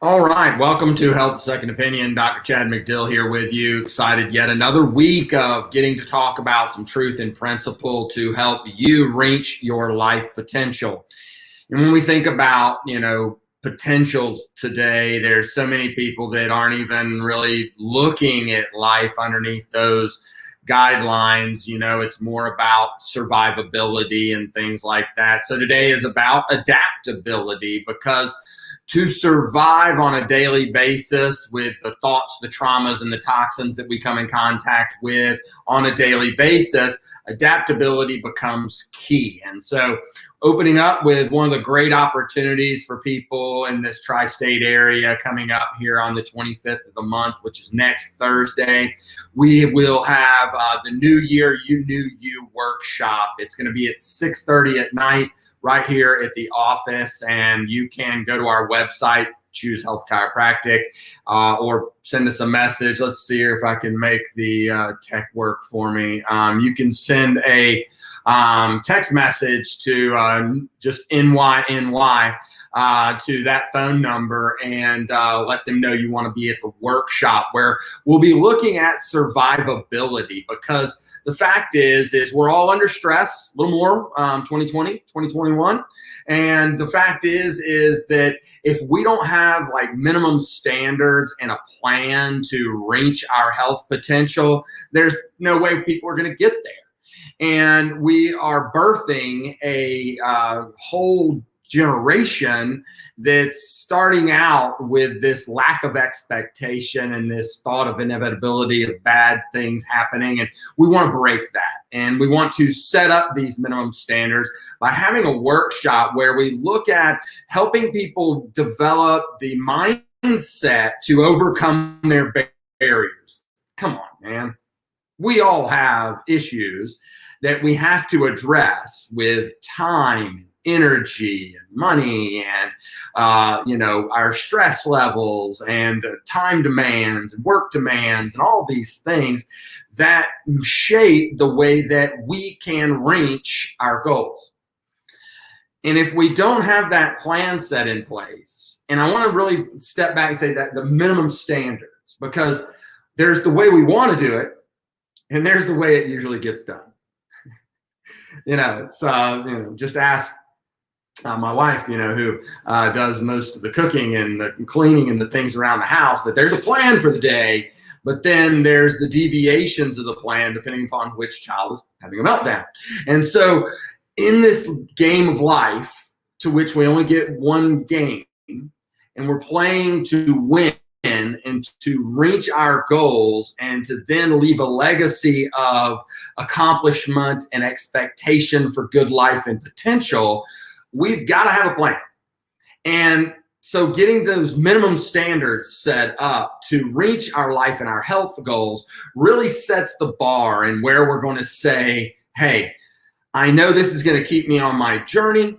All right, welcome to Health Second Opinion. Dr. Chad McDill here with you. Excited yet another week of getting to talk about some truth and principle to help you reach your life potential. And when we think about, potential today, there's so many people that aren't even really looking at life underneath those guidelines. It's more about survivability and things like that. So today is about adaptability, because to survive on a daily basis with the thoughts, the traumas, and the toxins that we come in contact with on a daily basis, adaptability becomes key. And so opening up with one of the great opportunities for people in this tri-state area coming up here on the 25th of the month, which is next Thursday, we will have the New Year You Knew You workshop. It's going to be at 6:30 at night right here at the office, and you can go to our website, Choose Health Chiropractic, or send us a message. Let's see here if I can make the tech work for me. You can send a text message to just NYNY to that phone number and let them know you want to be at the workshop, where we'll be looking at survivability, because the fact is we're all under stress, a little more 2020, 2021. And the fact is that if we don't have like minimum standards and a plan to reach our health potential, there's no way people are going to get there. And we are birthing a whole generation that's starting out with this lack of expectation and this thought of inevitability of bad things happening. And we want to break that. And we want to set up these minimum standards by having a workshop where we look at helping people develop the mindset to overcome their barriers. Come on, man. We all have issues that we have to address with time, energy, and money, and our stress levels, and time demands, and work demands, and all these things that shape the way that we can reach our goals. And if we don't have that plan set in place, and I want to really step back and say that the minimum standards, because there's the way we want to do it, and there's the way it usually gets done. Just ask my wife, who does most of the cooking and the cleaning and the things around the house, that there's a plan for the day, but then there's the deviations of the plan depending upon which child is having a meltdown. And so in this game of life, to which we only get one game, and we're playing to win and to reach our goals, and to then leave a legacy of accomplishment and expectation for good life and potential, we've got to have a plan. And so getting those minimum standards set up to reach our life and our health goals really sets the bar, and where we're going to say, hey, I know this is going to keep me on my journey,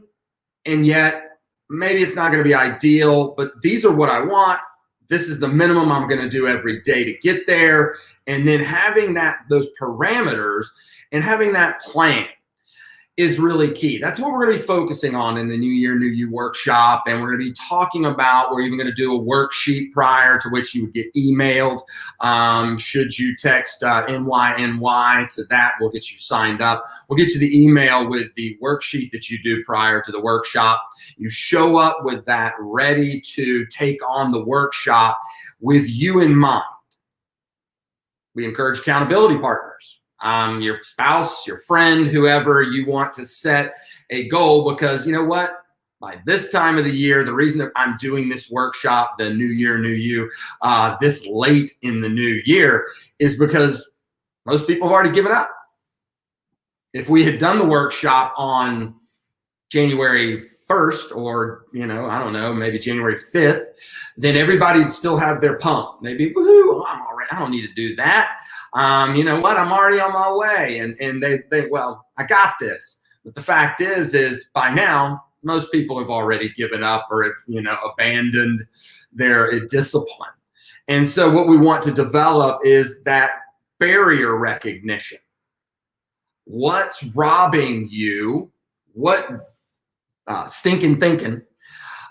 and yet maybe it's not going to be ideal, but these are what I want. This is the minimum I'm going to do every day to get there. And then having those parameters and having that plan is really key. That's what we're going to be focusing on in the New Year, New You workshop. And we're going to be talking about, we're even going to do a worksheet prior to which you would get emailed. Should you text NYNY to that, we'll get you signed up. We'll get you the email with the worksheet that you do prior to the workshop. You show up with that ready to take on the workshop with you in mind. We encourage accountability partners. Your spouse, your friend, whoever you want to set a goal, because you know what? By this time of the year, the reason that I'm doing this workshop, the New Year, New You, this late in the new year, is because most people have already given up. If we had done the workshop on January 1st, or, I don't know, maybe January 5th, then everybody would still have their pump. They'd be, woohoo, I don't need to do that. You know what? I'm already on my way. And they think, well, I got this. But the fact is by now, most people have already given up or have, abandoned their discipline. And so what we want to develop is that barrier recognition. What's robbing you? What stinking thinking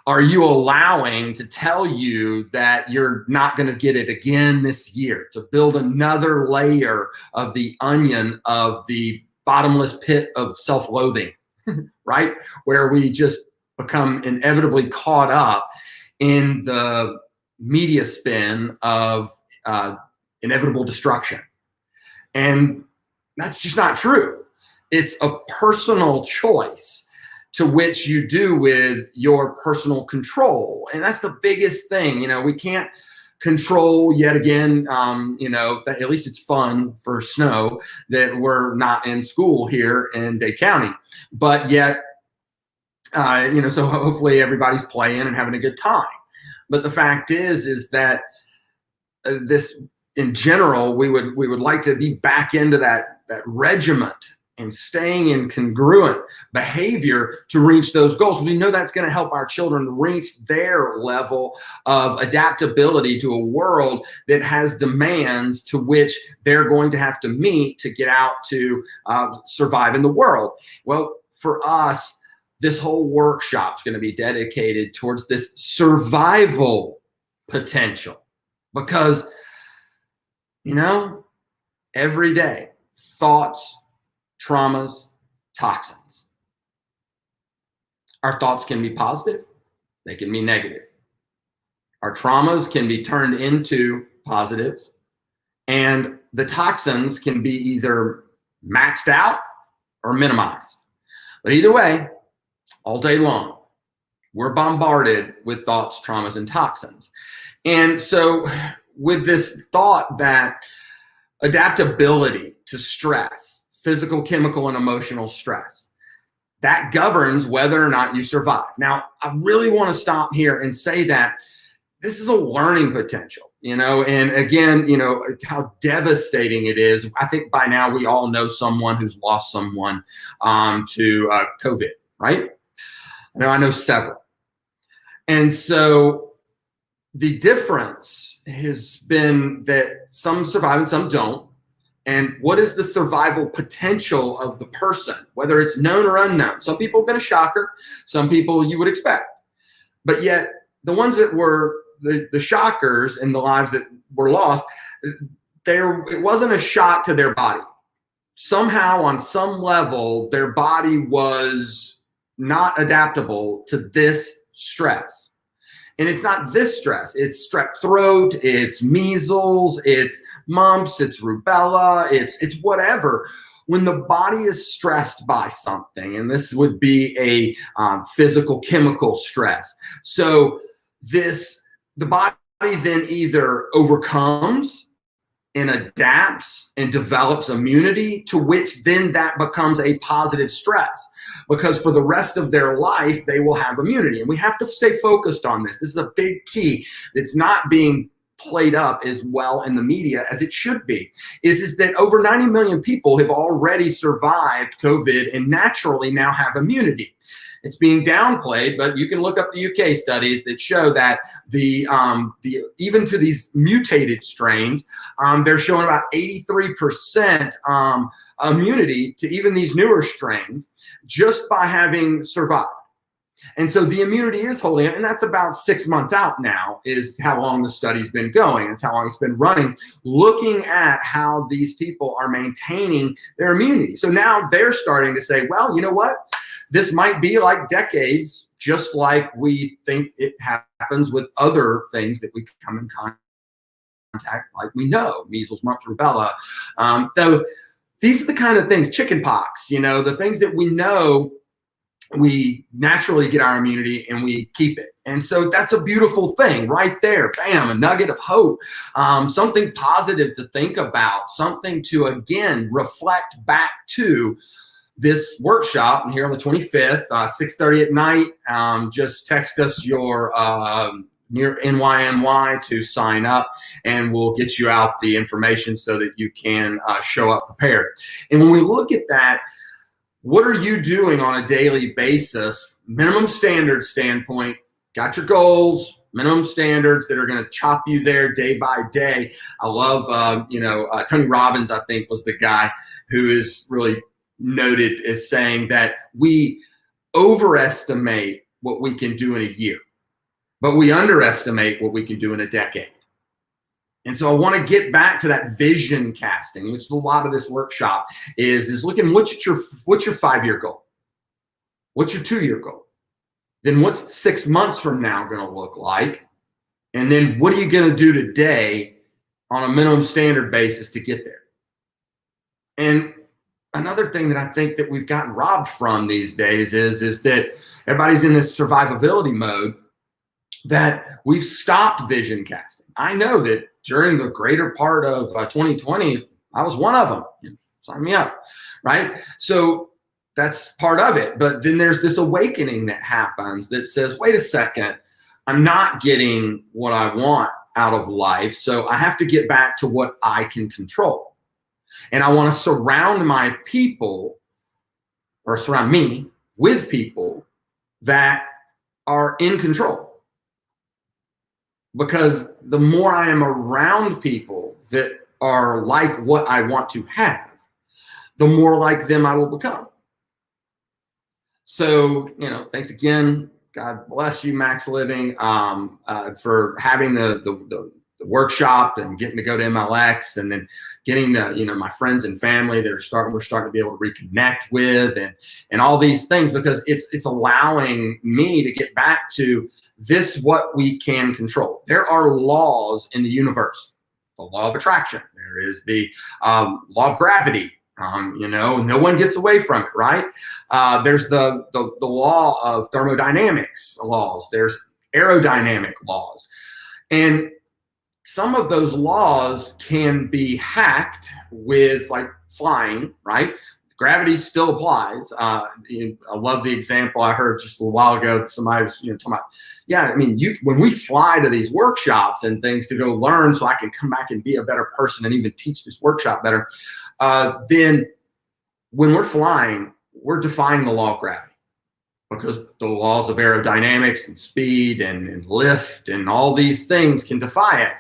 are you allowing to tell you that you're not going to get it again this year, to build another layer of the onion of the bottomless pit of self-loathing, right? Where we just become inevitably caught up in the media spin of inevitable destruction. And that's just not true. It's a personal choice to which you do with your personal control. And that's the biggest thing. You know, we can't control yet again, you know, that at least it's fun for snow that we're not in school here in Dade County. But yet, you know, so hopefully everybody's playing and having a good time. But the fact is that this, in general, we would like to be back into that regiment and staying in congruent behavior to reach those goals. We know that's going to help our children reach their level of adaptability to a world that has demands to which they're going to have to meet to get out to survive in the world. Well, for us, this whole workshop is going to be dedicated towards this survival potential, because, you know, every day, thoughts, traumas, toxins. Our thoughts can be positive, they can be negative. Our traumas can be turned into positives, and the toxins can be either maxed out or minimized. But either way, all day long, we're bombarded with thoughts, traumas, and toxins. And so with this thought that adaptability to stress, physical, chemical, and emotional stress, that governs whether or not you survive. Now, I really want to stop here and say that this is a learning potential, you know, and again, you know, how devastating it is. I think by now we all know someone who's lost someone to COVID, right? I know several. And so the difference has been that some survive and some don't. And what is the survival potential of the person, whether it's known or unknown? Some people have been a shocker, some people you would expect. But yet the ones that were the shockers in the lives that were lost, it wasn't a shock to their body. Somehow, on some level, their body was not adaptable to this stress. And it's not this stress, it's strep throat, it's measles, it's mumps, it's rubella, it's whatever. When the body is stressed by something, and this would be a physical chemical stress. So the body then either overcomes and adapts and develops immunity, to which then that becomes a positive stress, because for the rest of their life, they will have immunity. And we have to stay focused on this. This is a big key that's not being played up as well in the media as it should be, is that over 90 million people have already survived COVID and naturally now have immunity. It's being downplayed, but you can look up the UK studies that show that even to these mutated strains, they're showing about 83% immunity to even these newer strains just by having survived. And so the immunity is holding up, and that's about 6 months out now is how long the study's been going. It's how long it's been running, looking at how these people are maintaining their immunity. So now they're starting to say, well, you know what? This might be like decades, just like we think it happens with other things that we come in contact, like we know, measles, mumps, rubella. So these are the kind of things, chicken pox, you know, the things that we know we naturally get our immunity and we keep it. And so that's a beautiful thing right there. Bam, a nugget of hope, something positive to think about, something to, again, reflect back to this workshop. And here on the 25th, 6:30 at night, just text us your near NYNY to sign up, and we'll get you out the information so that you can show up prepared. And when we look at that, what are you doing on a daily basis? Minimum standards standpoint, got your goals, minimum standards that are going to chop you there day by day. I love, Tony Robbins, I think, was the guy who is really noted as saying that we overestimate what we can do in a year. but we underestimate what we can do in a decade. And so I want to get back to that vision casting, which a lot of this workshop is looking, what's your 5-year goal? What's your 2-year goal? Then what's 6 months from now going to look like? And then what are you going to do today on a minimum standard basis to get there? And another thing that I think that we've gotten robbed from these days is that everybody's in this survivability mode, that we've stopped vision casting. I know that during the greater part of 2020, I was one of them. Sign me up, right? So that's part of it. But then there's this awakening that happens that says, wait a second, I'm not getting what I want out of life. So I have to get back to what I can control. And I want to surround my people, or surround me with people that are in control. Because the more I am around people that are like what I want to have, the more like them I will become. So, thanks again. God bless you, Max Living, for having the workshop and getting to go to MLX, and then getting my friends and family that we're starting to be able to reconnect with, and all these things, because it's allowing me to get back to this, what we can control. There are laws in the universe. The law of attraction. There is the law of gravity. No one gets away from it, right? There's the law of thermodynamics laws. There's aerodynamic laws. And some of those laws can be hacked with, like, flying, right? Gravity still applies. I love the example I heard just a while ago. Somebody was talking about, when we fly to these workshops and things to go learn so I can come back and be a better person and even teach this workshop better, then when we're flying, we're defying the law of gravity, because the laws of aerodynamics and speed and lift and all these things can defy it.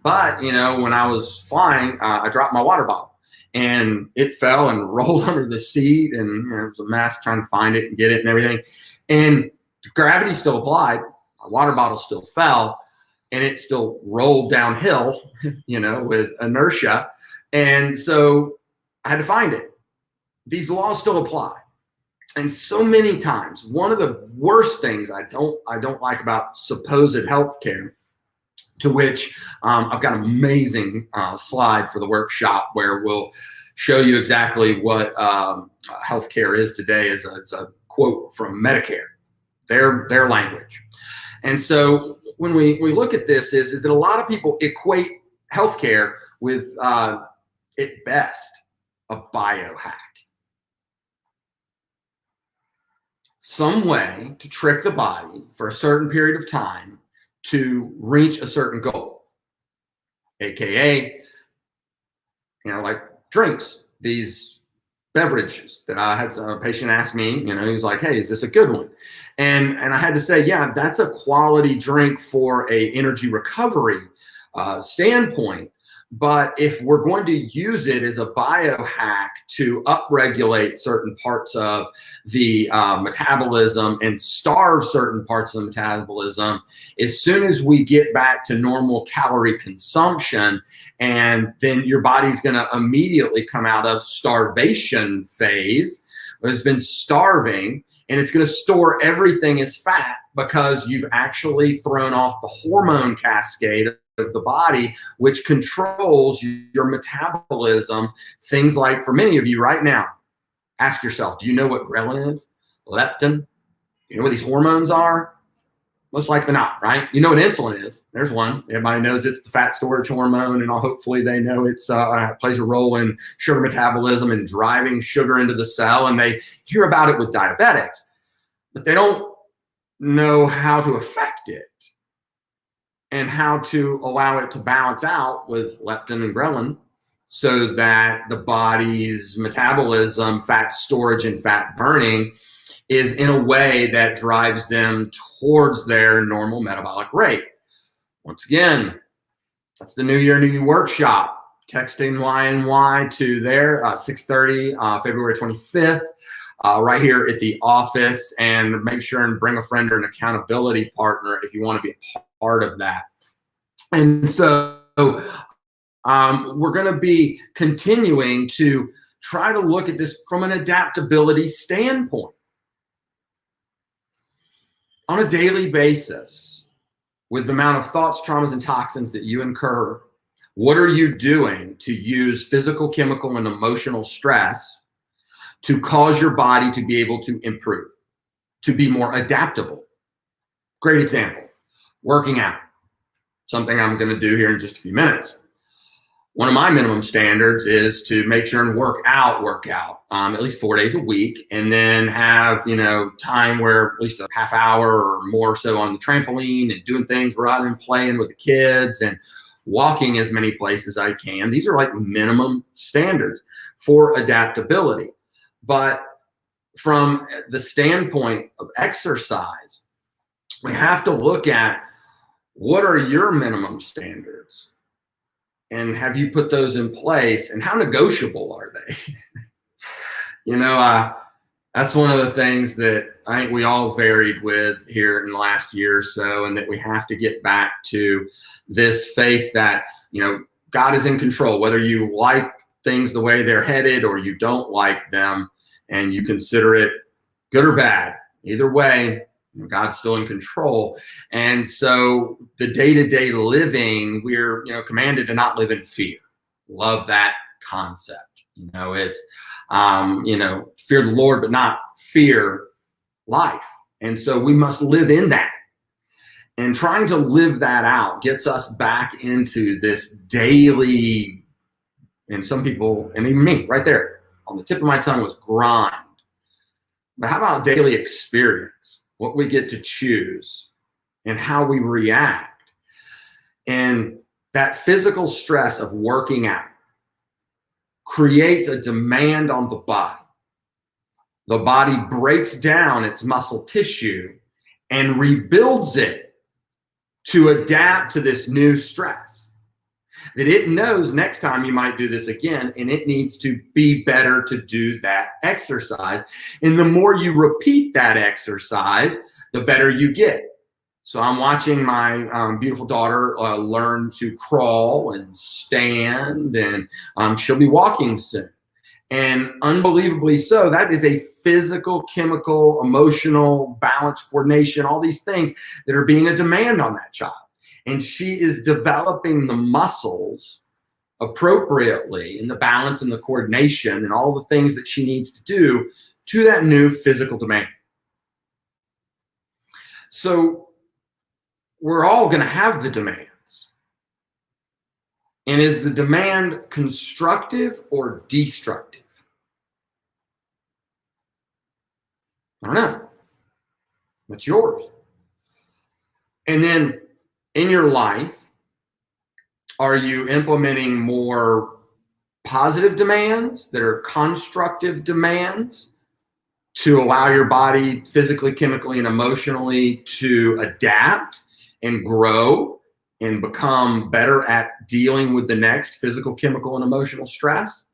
But, when I was flying, I dropped my water bottle, and it fell and rolled under the seat, and it was a mess trying to find it and get it and everything. And gravity still applied. My water bottle still fell, and it still rolled downhill, with inertia. And so I had to find it. These laws still apply. And so many times, one of the worst things I don't like about supposed healthcare, to which I've got an amazing slide for the workshop where we'll show you exactly what healthcare is today. It's a quote from Medicare, their language. And so when we look at this, is that a lot of people equate healthcare with, at best, a biohack. Some way to trick the body for a certain period of time to reach a certain goal, AKA, like drinks, these beverages that I had a patient ask me, he was like, hey, is this a good one? And I had to say, yeah, that's a quality drink for a energy recovery standpoint. But if we're going to use it as a biohack to upregulate certain parts of the metabolism and starve certain parts of the metabolism, as soon as we get back to normal calorie consumption, and then your body's going to immediately come out of starvation phase, it's been starving, and it's going to store everything as fat, because you've actually thrown off the hormone cascade of the body, which controls your metabolism. Things like, for many of you right now, ask yourself, do you know what ghrelin is? Leptin? Do you know what these hormones are? Most likely not, right? You know what insulin is. There's one. Everybody knows it's the fat storage hormone, and hopefully they know it's plays a role in sugar metabolism and driving sugar into the cell, and they hear about it with diabetics, but they don't know how to affect it and how to allow it to balance out with leptin and ghrelin, so that the body's metabolism, fat storage and fat burning, is in a way that drives them towards their normal metabolic rate. Once again, that's the New Year, New You workshop. Texting YNY to there, 6:30, February 25th. right here at the office, and make sure and bring a friend or an accountability partner if you want to be a part of that. And so we're going to be continuing to try to look at this from an adaptability standpoint on a daily basis. With the amount of thoughts, traumas, and toxins that you incur, what are you doing to use physical, chemical, and emotional stress to cause your body to be able to improve, to be more adaptable? Great example, working out, something I'm going to do here in just a few minutes. One of my minimum standards is to make sure and work out at least 4 days a week, and then have, time where at least a half hour or more so on the trampoline and doing things rather than playing with the kids and walking as many places as I can. These are like minimum standards for adaptability. But from the standpoint of exercise, we have to look at what are your minimum standards, and have you put those in place, and how negotiable are they? That's one of the things that I think we all varied with here in the last year or so, and that we have to get back to this faith that, God is in control, whether you like things the way they're headed or you don't like them, and you consider it good or bad. Either way, God's still in control. And so the day-to-day living, we're, commanded to not live in fear. Love that concept. It's, fear the Lord, but not fear life. And so we must live in that. And trying to live that out gets us back into this daily, and some people, and even me right there on the tip of my tongue was grind. But how about daily experience? What we get to choose and how we react. And that physical stress of working out creates a demand on the body. The body breaks down its muscle tissue and rebuilds it to adapt to this new stress. That it knows next time you might do this again, and it needs to be better to do that exercise. And the more you repeat that exercise, the better you get. So I'm watching my beautiful daughter learn to crawl and stand, and she'll be walking soon. And unbelievably so, that is a physical, chemical, emotional, balance, coordination, all these things that are being a demand on that child. And she is developing the muscles appropriately, and the balance and the coordination and all the things that she needs to do to that new physical demand. So we're all going to have the demands. And is the demand constructive or destructive? I don't know. That's yours. And then in your life, are you implementing more positive demands that are constructive demands to allow your body physically, chemically, and emotionally to adapt and grow and become better at dealing with the next physical, chemical, and emotional stress?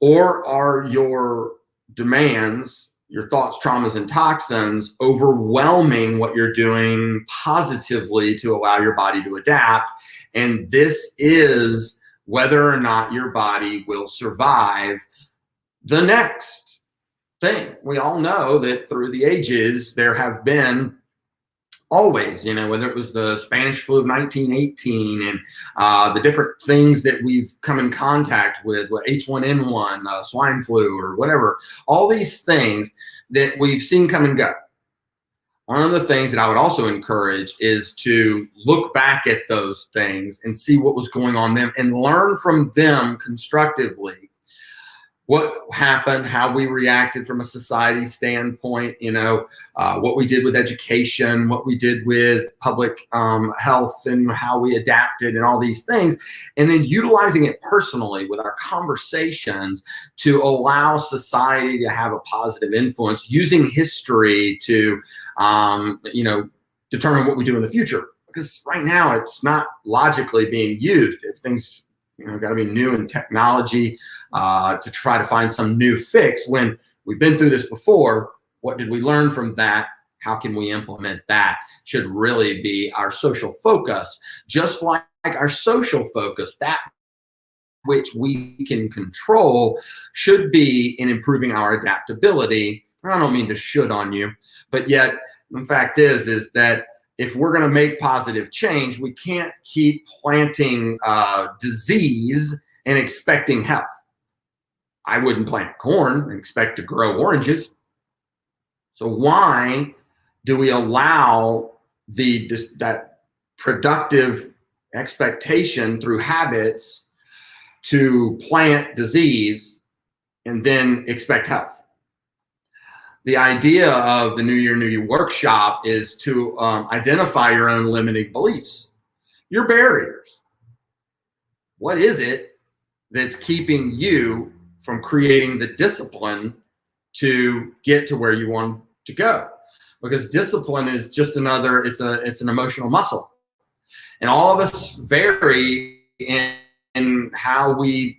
Or are your demands, your thoughts, traumas, and toxins overwhelming what you're doing positively to allow your body to adapt? And this is whether or not your body will survive the next thing. We all know that through the ages, there have been always, whether it was the Spanish flu of 1918 and the different things that we've come in contact with H1N1, swine flu, or whatever, all these things that we've seen come and go. One of the things that I would also encourage is to look back at those things and see what was going on then and learn from them constructively. What happened, how we reacted from a society standpoint, what we did with education, what we did with public health, and how we adapted and all these things, and then utilizing it personally with our conversations to allow society to have a positive influence, using history to, determine what we do in the future. Because right now it's not logically being used. Everything's got to be new in technology to try to find some new fix when We've been through this before. What did we learn from that? How can we implement that? Should really be our social focus. Just like our social focus, that which we can control should be in improving our adaptability. I don't mean to should on you, but yet the fact is that if we're going to make positive change, we can't keep planting disease and expecting health. I wouldn't plant corn and expect to grow oranges. So why do we allow that productive expectation through habits to plant disease and then expect health? The idea of the New Year, New You workshop is to identify your own limiting beliefs, your barriers. What is it that's keeping you from creating the discipline to get to where you want to go? Because discipline is just another, it's an emotional muscle. And all of us vary in how we,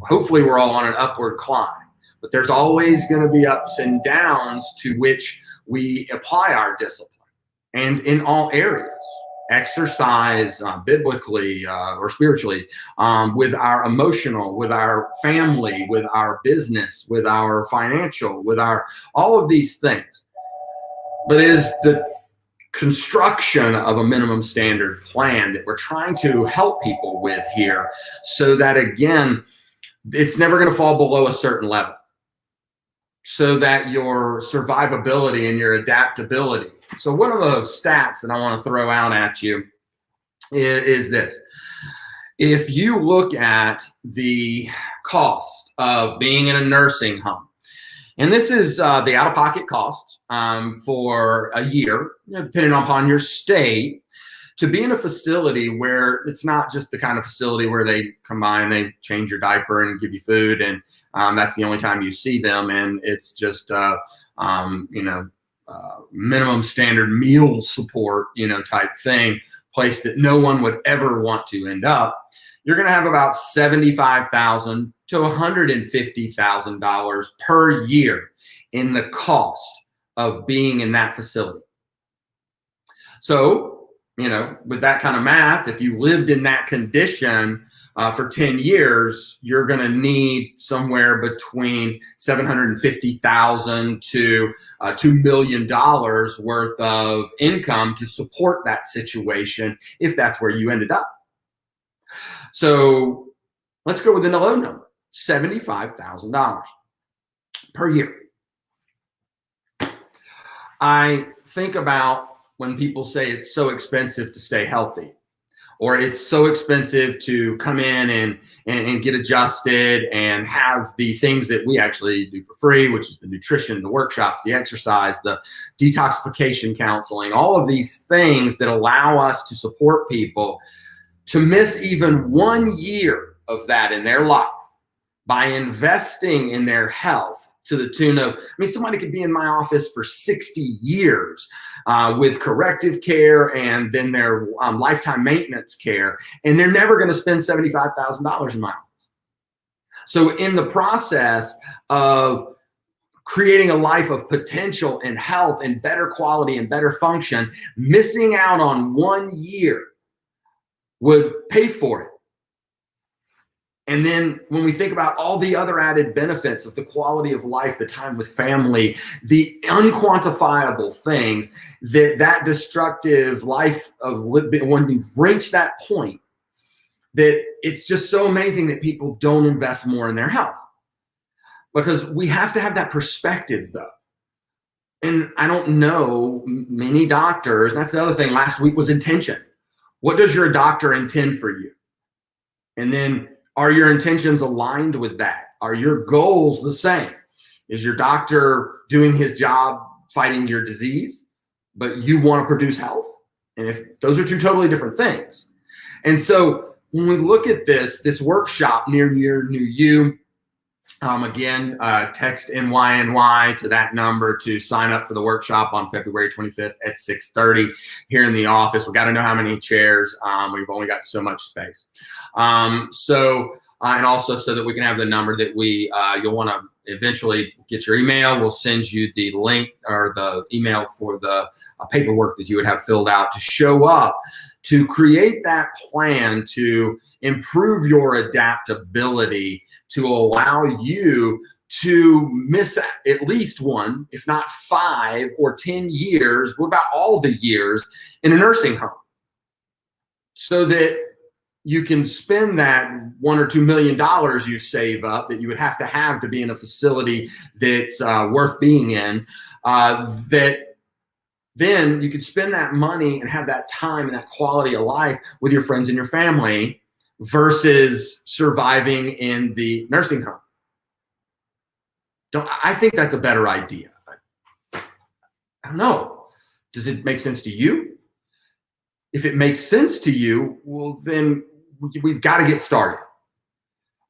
hopefully we're all on an upward climb, but there's always going to be ups and downs to which we apply our discipline. And in all areas, exercise, biblically or spiritually, with our emotional, with our family, with our business, with our financial, with all of these things. But is the construction of a minimum standard plan that we're trying to help people with here, so that, again, it's never going to fall below a certain level, so that your survivability and your adaptability. So one of the stats that I want to throw out at you is this. If you look at the cost of being in a nursing home, and this is the out-of-pocket cost for a year, depending upon your state, to be in a facility where it's not just the kind of facility where they come by and they change your diaper and give you food, and that's the only time you see them, and it's just minimum standard meal support, type thing, place that no one would ever want to end up. You're going to have about $75,000 to $150,000 per year in the cost of being in that facility. So, with that kind of math, if you lived in that condition for 10 years, you're going to need somewhere between $750,000 to $2 million worth of income to support that situation if that's where you ended up. So let's go with a low number, $75,000 per year. I think about when people say it's so expensive to stay healthy, or it's so expensive to come in and get adjusted and have the things that we actually do for free, which is the nutrition, the workshops, the exercise, the detoxification counseling, all of these things that allow us to support people, to miss even 1 year of that in their life by investing in their health to the tune of, somebody could be in my office for 60 years with corrective care and then their lifetime maintenance care, and they're never going to spend $75,000 in my office. So in the process of creating a life of potential and health and better quality and better function, missing out on 1 year would pay for it. And then when we think about all the other added benefits of the quality of life, the time with family, the unquantifiable things that destructive life of when we've reached that point, that it's just so amazing that people don't invest more in their health. Because we have to have that perspective, though. And I don't know many doctors. That's the other thing. Last week was intention. What does your doctor intend for you? And then, are your intentions aligned with that? Are your goals the same? Is your doctor doing his job fighting your disease, but you want to produce health? And if those are two totally different things. And so when we look at this workshop, Near Year, New You, again, text NYNY to that number to sign up for the workshop on February 25th at 6:30 here in the office. We've got to know how many chairs. We've only got so much space. And also so that we can have the number that you'll want to, eventually get your email. We'll send you the link or the email for the paperwork that you would have filled out to show up to create that plan to improve your adaptability, to allow you to miss at least 1, if not 5 or 10 years, what about all the years in a nursing home, so that you can spend that $1 or $2 million you save up that you would have to be in a facility that's worth being in, that then you could spend that money and have that time and that quality of life with your friends and your family versus surviving in the nursing home. I think that's a better idea. I don't know. Does it make sense to you? If it makes sense to you, well, then we've got to get started.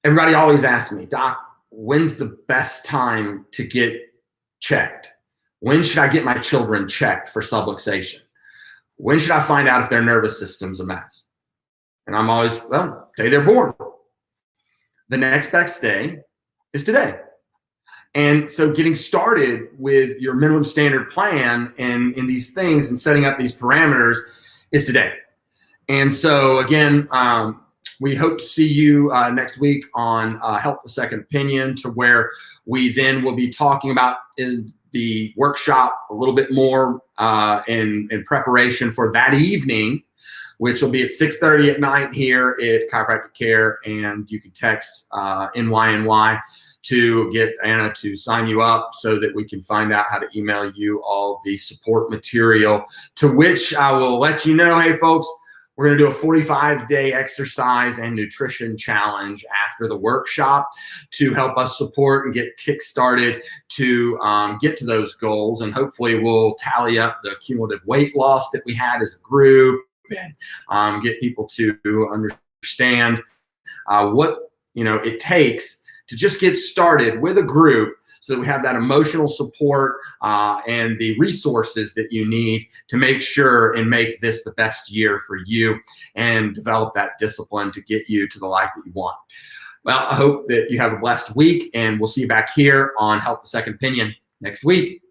Everybody always asks me, Doc, when's the best time to get checked? When should I get my children checked for subluxation? When should I find out if their nervous system's a mess? And I'm always, well, day they're born. The next best day is today. And so getting started with your minimum standard plan and in these things and setting up these parameters is today. And so again, we hope to see you next week on Health a Second Opinion, to where we then will be talking about in the workshop a little bit more in preparation for that evening, which will be at 6:30 at night here at Chiropractic Care. And you can text NYNY to get Anna to sign you up so that we can find out how to email you all the support material, to which I will let you know, hey folks, we're going to do a 45-day exercise and nutrition challenge after the workshop to help us support and get kick-started to get to those goals. And hopefully we'll tally up the cumulative weight loss that we had as a group and get people to understand what it takes to just get started with a group, so that we have that emotional support and the resources that you need to make sure and make this the best year for you and develop that discipline to get you to the life that you want. Well, I hope that you have a blessed week, and we'll see you back here on Health a Second Opinion next week.